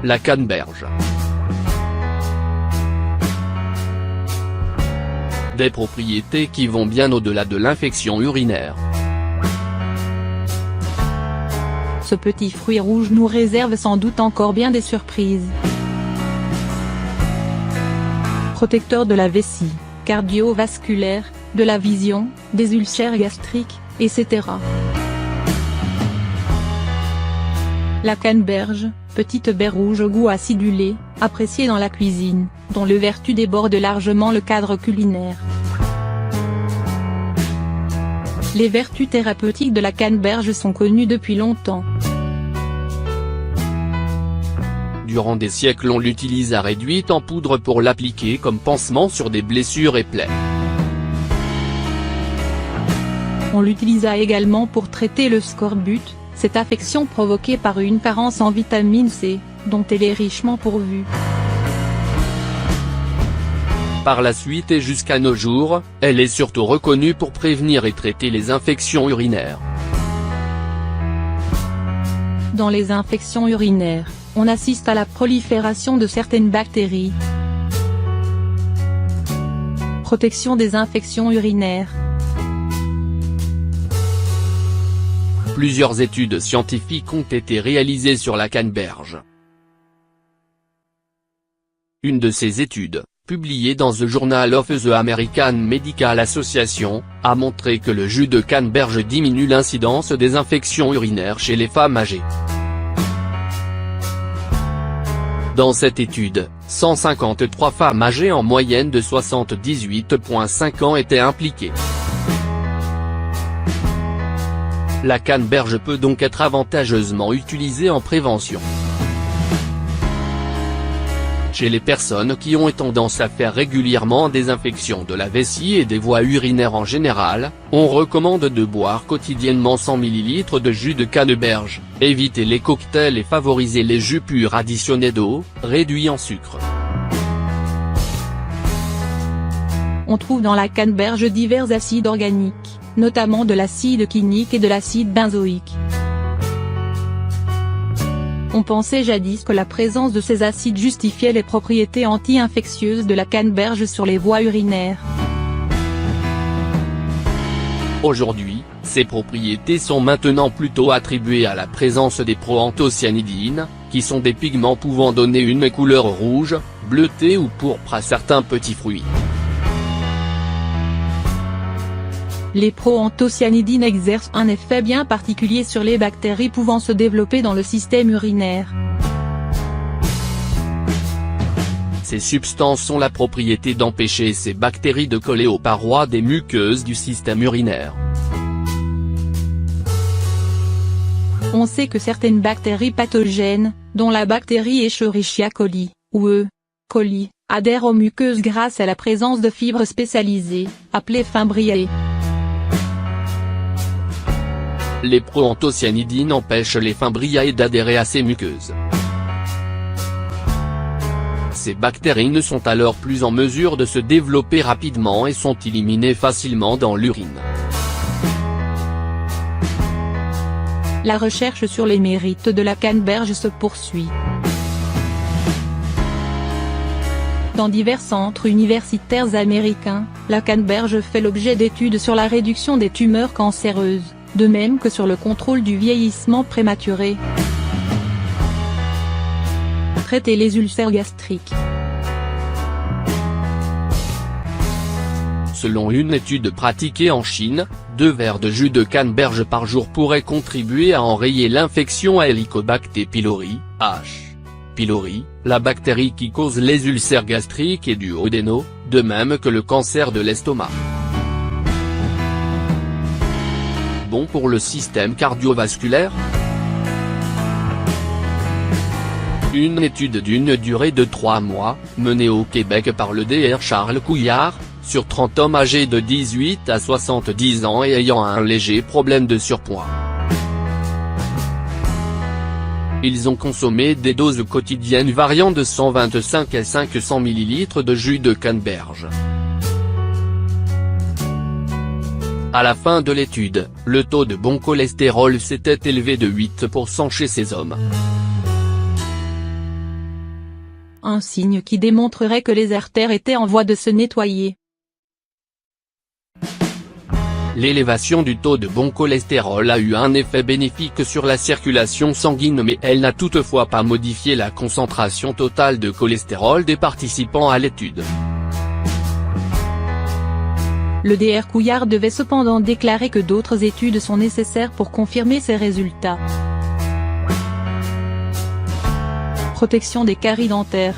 La canneberge. Des propriétés qui vont bien au-delà de l'infection urinaire. Ce petit fruit rouge nous réserve sans doute encore bien des surprises. Protecteur de la vessie, cardiovasculaire, de la vision, des ulcères gastriques, etc. La canneberge, petite baie rouge au goût acidulé, appréciée dans la cuisine, dont le vertu déborde largement le cadre culinaire. Les vertus thérapeutiques de la canneberge sont connues depuis longtemps. Durant des siècles on l'utilisa réduite en poudre pour l'appliquer comme pansement sur des blessures et plaies. On l'utilisa également pour traiter le scorbut, cette affection provoquée par une carence en vitamine C, dont elle est richement pourvue. Par la suite et jusqu'à nos jours, elle est surtout reconnue pour prévenir et traiter les infections urinaires. Dans les infections urinaires, on assiste à la prolifération de certaines bactéries. Protection des infections urinaires. Plusieurs études scientifiques ont été réalisées sur la canneberge. Une de ces études, publiée dans The Journal of the American Medical Association, a montré que le jus de canneberge diminue l'incidence des infections urinaires chez les femmes âgées. Dans cette étude, 153 femmes âgées en moyenne de 78,5 ans étaient impliquées. La canneberge peut donc être avantageusement utilisée en prévention. Chez les personnes qui ont tendance à faire régulièrement des infections de la vessie et des voies urinaires en général, on recommande de boire quotidiennement 100 ml de jus de canneberge, éviter les cocktails et favoriser les jus purs additionnés d'eau, réduits en sucre. On trouve dans la canneberge divers acides organiques, notamment de l'acide quinique et de l'acide benzoïque. On pensait jadis que la présence de ces acides justifiait les propriétés anti-infectieuses de la canneberge sur les voies urinaires. Aujourd'hui, ces propriétés sont maintenant plutôt attribuées à la présence des proanthocyanidines, qui sont des pigments pouvant donner une couleur rouge, bleutée ou pourpre à certains petits fruits. Les proanthocyanidines exercent un effet bien particulier sur les bactéries pouvant se développer dans le système urinaire. Ces substances ont la propriété d'empêcher ces bactéries de coller aux parois des muqueuses du système urinaire. On sait que certaines bactéries pathogènes, dont la bactérie Escherichia coli, ou E. coli, adhèrent aux muqueuses grâce à la présence de fibres spécialisées, appelées fimbriae. Les proanthocyanidines empêchent les fimbriae d'adhérer à ces muqueuses. Ces bactéries ne sont alors plus en mesure de se développer rapidement et sont éliminées facilement dans l'urine. La recherche sur les mérites de la canneberge se poursuit. Dans divers centres universitaires américains, la canneberge fait l'objet d'études sur la réduction des tumeurs cancéreuses, de même que sur le contrôle du vieillissement prématuré. Traiter les ulcères gastriques. Selon une étude pratiquée en Chine, 2 verres de jus de canneberge par jour pourraient contribuer à enrayer l'infection à Helicobacter pylori, H. pylori, la bactérie qui cause les ulcères gastriques et duodénaux, de même que le cancer de l'estomac. Bon pour le système cardiovasculaire? Une étude d'une durée de 3 mois, menée au Québec par le Dr Charles Couillard, sur 30 hommes âgés de 18 à 70 ans et ayant un léger problème de surpoids. Ils ont consommé des doses quotidiennes variant de 125 à 500 ml de jus de canneberge. À la fin de l'étude, le taux de bon cholestérol s'était élevé de 8% chez ces hommes. un signe qui démontrerait que les artères étaient en voie de se nettoyer. L'élévation du taux de bon cholestérol a eu un effet bénéfique sur la circulation sanguine, mais elle n'a toutefois pas modifié la concentration totale de cholestérol des participants à l'étude. Le Dr Couillard devait cependant déclarer que d'autres études sont nécessaires pour confirmer ces résultats. Protection des caries dentaires.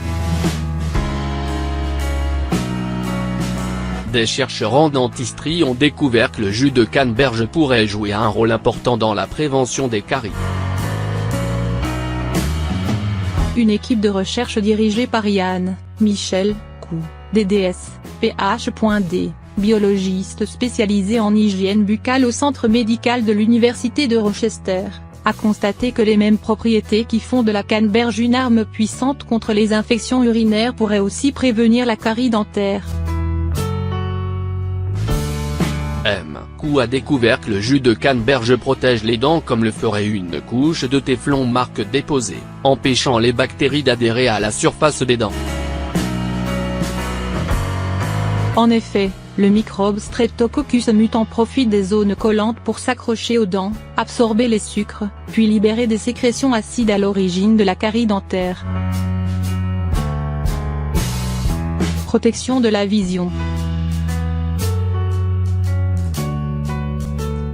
Des chercheurs en dentisterie ont découvert que le jus de canneberge pourrait jouer un rôle important dans la prévention des caries. Une équipe de recherche dirigée par Yann Michel Cou, DDS, Ph.D, biologiste spécialisé en hygiène buccale au centre médical de l'université de Rochester, a constaté que les mêmes propriétés qui font de la canneberge une arme puissante contre les infections urinaires pourraient aussi prévenir la carie dentaire. Cou a découvert que le jus de canneberge protège les dents comme le ferait une couche de téflon marque déposée, empêchant les bactéries d'adhérer à la surface des dents. En effet, le microbe Streptococcus mutant profite des zones collantes pour s'accrocher aux dents, absorber les sucres, puis libérer des sécrétions acides à l'origine de la carie dentaire. Protection de la vision.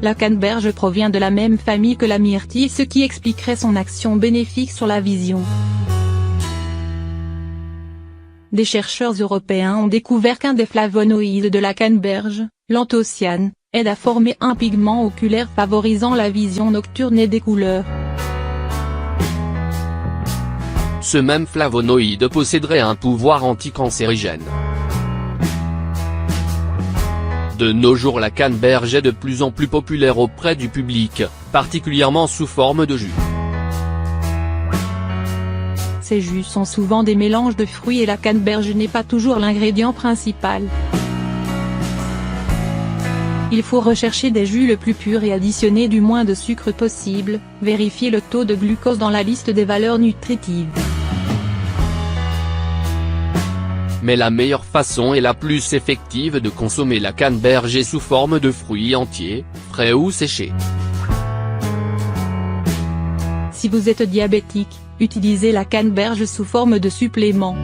La canneberge provient de la même famille que la myrtille, ce qui expliquerait son action bénéfique sur la vision. Des chercheurs européens ont découvert qu'un des flavonoïdes de la canneberge, l'anthocyane, aide à former un pigment oculaire favorisant la vision nocturne et des couleurs. Ce même flavonoïde posséderait un pouvoir anticancérigène. De nos jours, la canneberge est de plus en plus populaire auprès du public, particulièrement sous forme de jus. Ces jus sont souvent des mélanges de fruits et la canneberge n'est pas toujours l'ingrédient principal. Il faut rechercher des jus le plus purs et additionner du moins de sucre possible, vérifier le taux de glucose dans la liste des valeurs nutritives. Mais la meilleure façon et la plus effective de consommer la canneberge est sous forme de fruits entiers, frais ou séchés. Si vous êtes diabétique, utilisez la canneberge sous forme de supplément.